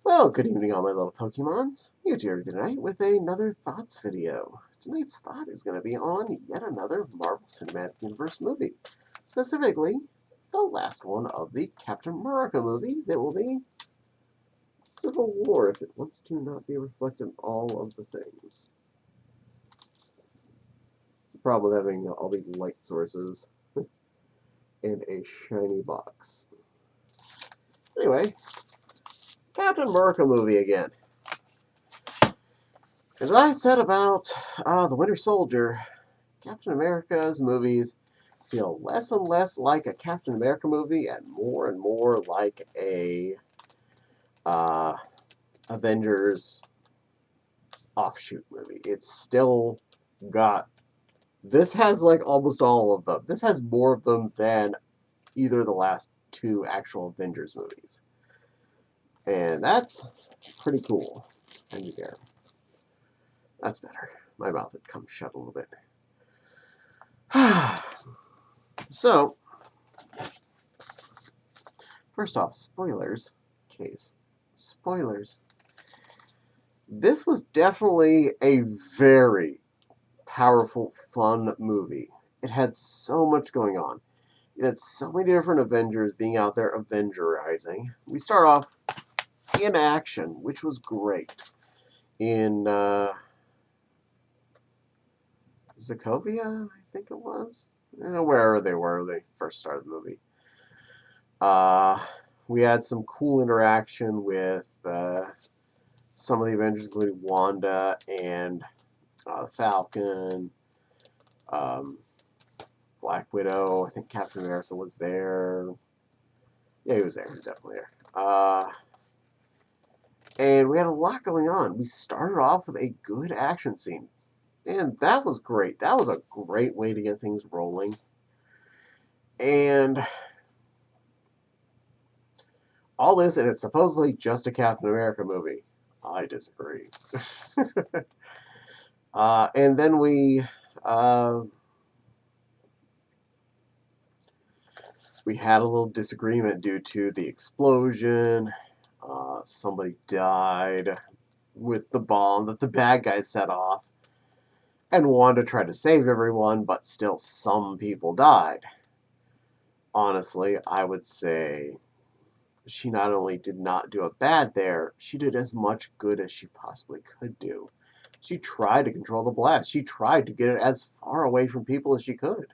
Well, good evening, all my little Pokemons. Mewtwo here tonight with another Thoughts video. Tonight's thought is going to be on yet another Marvel Cinematic Universe movie. Specifically, the last one of the Captain America movies. It will be Civil War, if it wants to not be reflecting all of the things. It's the problem with having all these light sources and a shiny box. Anyway, Captain America movie again. As I said about the Winter Soldier, Captain America's movies feel less and less like a Captain America movie and more like a Avengers offshoot movie. It's still got... This has like almost all of them. This has more of them than either of the last two actual Avengers movies. And that's pretty cool. And you there. That's better. My mouth had come shut a little bit. So, first off, spoilers. Case. Spoilers. This was definitely a very powerful, fun movie. It had so much going on. It had so many different Avengers being out there Avengerizing. We start off in action, which was great. In Sokovia, I think it was. Wherever they were when they first started the movie. We had some cool interaction with some of the Avengers, including Wanda and Falcon, Black Widow. I think Captain America was there. Yeah, he was there. He was definitely there. And we had a lot going on. We started off with a good action scene. And that was great. That was a great way to get things rolling. And all this, and it's supposedly just a Captain America movie. I disagree. And then we had a little disagreement due to the explosion. Somebody died with the bomb that the bad guy set off. And Wanda tried to save everyone, but still some people died. Honestly, I would say she not only did not do a bad there, she did as much good as she possibly could do. She tried to control the blast. She tried to get it as far away from people as she could.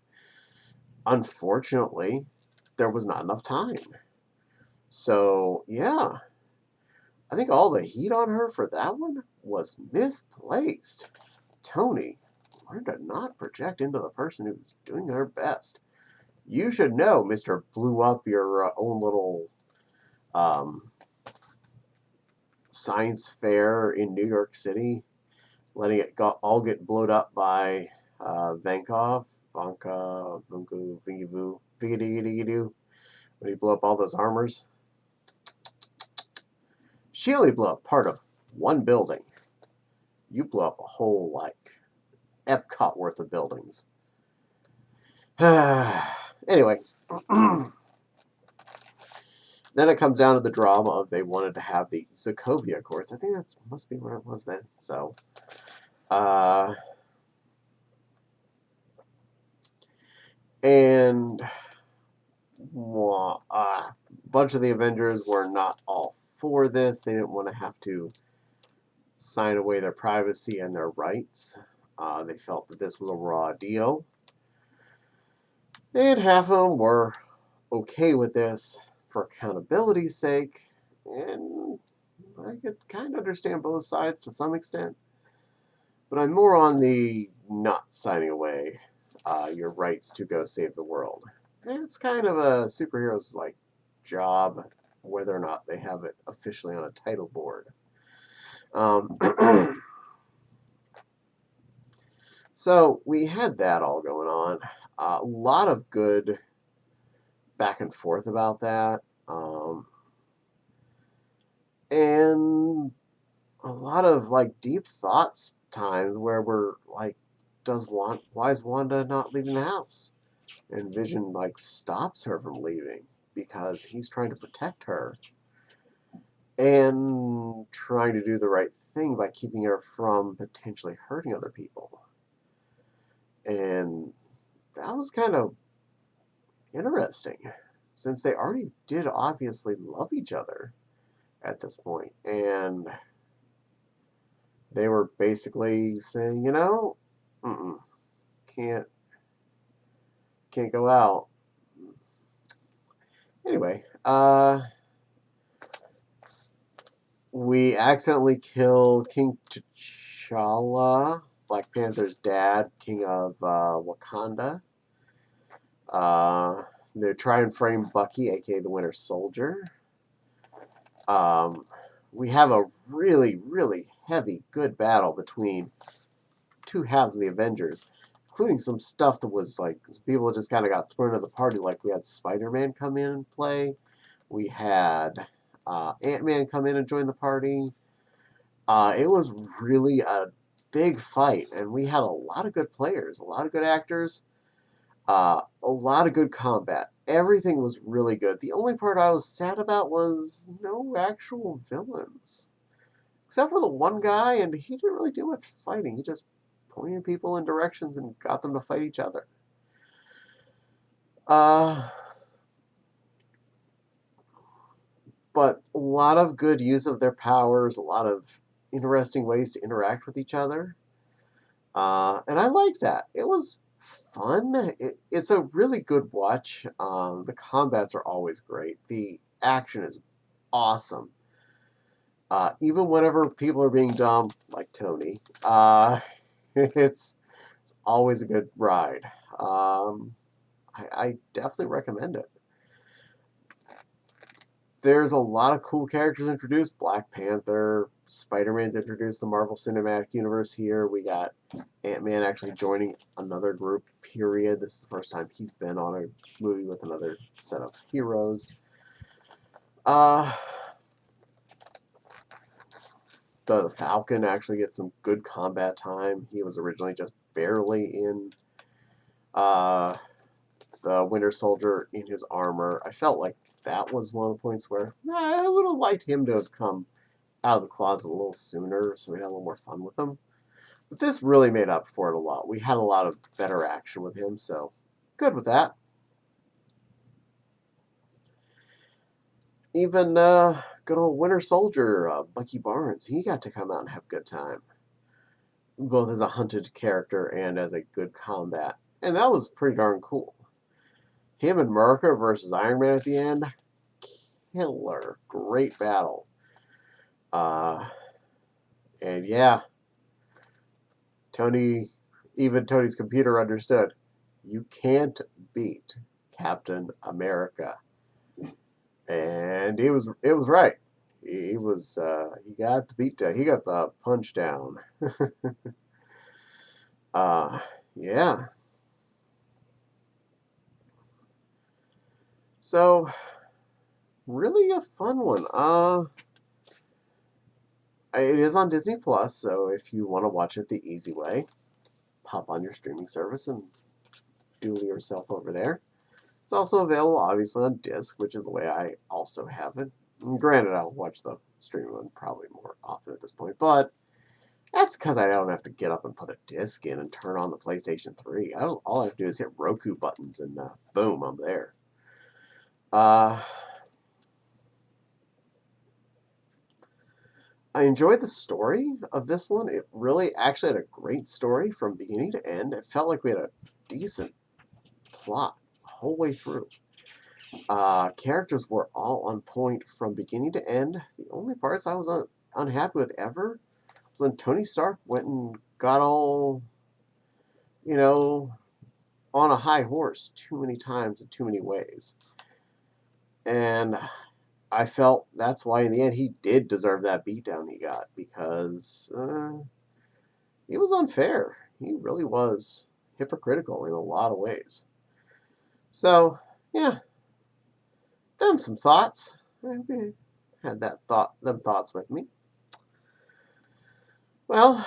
Unfortunately, there was not enough time. So, yeah. I think all the heat on her for that one was misplaced. Tony, learn to not project into the person who's doing their best. You should know, Mr. Blew up your own little science fair in New York City, letting it all get blowed up by Vanka, Vunku, Vingivu, Vigidigidoo, when he blew up all those armors. She only blew up part of one building. You blew up a whole, like, Epcot worth of buildings. Anyway. Then it comes down to the drama of they wanted to have the Sokovia course. I think that must be where it was then. So, and a bunch of the Avengers were not all for this. They didn't want to have to sign away their privacy and their rights. They felt that this was a raw deal. And half of them were okay with this for accountability's sake. And I could kind of understand both sides to some extent. But I'm more on the not signing away your rights to go save the world. And it's kind of a superhero's like job, whether or not they have it officially on a title board. So we had that all going on. A lot of good back and forth about that. And a lot of like deep thoughts times where we're like, why is Wanda not leaving the house? And Vision like stops her from leaving because he's trying to protect her. and trying to do the right thing by keeping her from potentially hurting other people. And that was kind of interesting, since they already did obviously love each other at this point, and they were basically saying, mm-mm, can't can't go out. Anyway, we accidentally killed King T'Challa, Black Panther's dad, King of Wakanda. Uh, they try and frame Bucky, aka the Winter Soldier. Um, we have a really, really heavy, good battle between two halves of the Avengers, including some stuff that was like people just kind of got thrown into the party. Like we had Spider-Man come in and play. We had Ant-Man come in and join the party. It was really a big fight, and we had a lot of good players, a lot of good actors, a lot of good combat. Everything was really good. The only part I was sad about was no actual villains. Except for the one guy, and he didn't really do much fighting. He just pointed people in directions and got them to fight each other. But a lot of good use of their powers, a lot of interesting ways to interact with each other. And I liked that. It was fun. It's a really good watch. The combats are always great. The action is awesome. Even whenever people are being dumb, like Tony, it's always a good ride. I definitely recommend it. There's a lot of cool characters introduced. Black Panther, Spider-Man's introduced the Marvel Cinematic Universe here. We got Ant-Man actually joining another group, period. This is the first time he's been on a movie with another set of heroes. The Falcon actually gets some good combat time. He was originally just barely in the Winter Soldier in his armor. I felt like that was one of the points where I would have liked him to have come out of the closet a little sooner so we had a little more fun with him. But this really made up for it a lot. We had a lot of better action with him, so good with that. Even good old Winter Soldier, Bucky Barnes, he got to come out and have a good time. Both as a hunted character and as a good combat. And that was pretty darn cool. Him and America versus Iron Man at the end, killer. Great battle. And yeah, even Tony's computer understood. You can't beat Captain America. And it was right. He got the beat down. He got the punch down. Yeah. So really a fun one. It is on Disney Plus, so if you want to watch it the easy way, pop on your streaming service and doodle yourself over there. It's also available, obviously, on disc, which is the way I also have it. And granted, I'll watch the streaming one probably more often at this point, but that's because I don't have to get up and put a disc in and turn on the PlayStation 3. All I have to do is hit Roku buttons, and boom, I'm there. I enjoyed the story of this one. It really actually had a great story from beginning to end. It felt like we had a decent plot the whole way through. Characters were all on point from beginning to end. The only parts I was unhappy with ever was when Tony Stark went and got all, on a high horse too many times in too many ways. And I felt that's why in the end he did deserve that beatdown he got, because he was unfair. He really was hypocritical in a lot of ways. So, yeah, some thoughts. I had them thoughts with me. Well,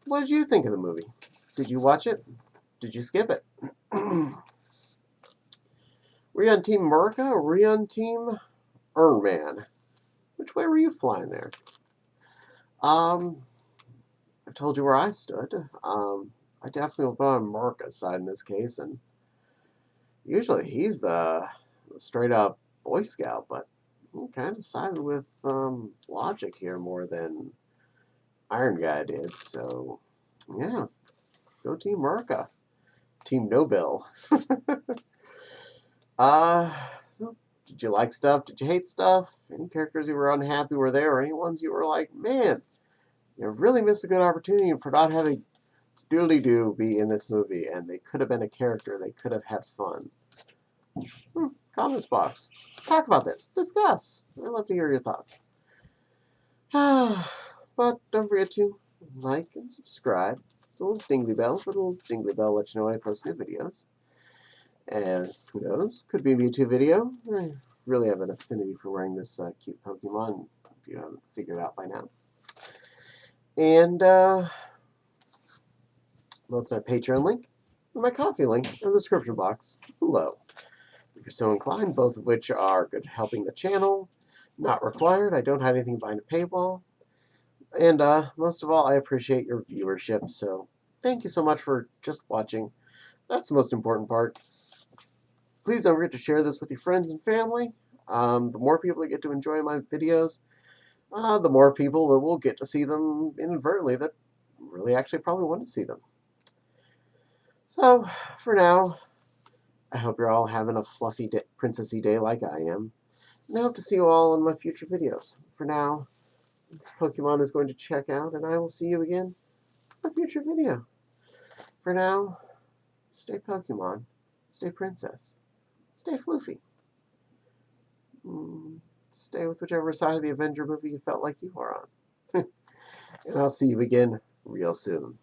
what did you think of the movie? Did you watch it? Did you skip it? Were you on Team America or were you on Team Iron Man? What Which way were you flying there? I've told you where I stood. I definitely will put on Merca's side in this case, and usually he's the straight up Boy Scout, but he kind of sided with logic here more than Iron Guy did. So, yeah, go Team Merca. Team No Bill. uh, did you like stuff? Did you hate stuff? Any characters you were unhappy were there? Or any ones you were like, man, you really missed a good opportunity for not having Doodly-Doo be in this movie, and they could have been a character. They could have had fun. Comments box. Talk about this. Discuss. I'd love to hear your thoughts. But don't forget to like and subscribe. The little dingly bell. The little dingly bell lets you know when I post new videos. And who knows? Could be a Mewtwo video. I really have an affinity for wearing this cute Pokemon, if you haven't figured out by now. And both my Patreon link and my Coffee link in the description box below. If you're so inclined, both of which are good at helping the channel. Not required. I don't have anything behind a paywall. And most of all, I appreciate your viewership. So thank you so much for just watching. That's the most important part. Please don't forget to share this with your friends and family. The more people that get to enjoy my videos, the more people that will get to see them inadvertently that really actually probably want to see them. So, for now, I hope you're all having a fluffy, princessy day like I am. And I hope to see you all in my future videos. For now, this Pokemon is going to check out, and I will see you again in a future video. For now, stay Pokemon, stay Princess, stay Floofy. Stay with whichever side of the Avenger movie you felt like you were on. And I'll see you again real soon.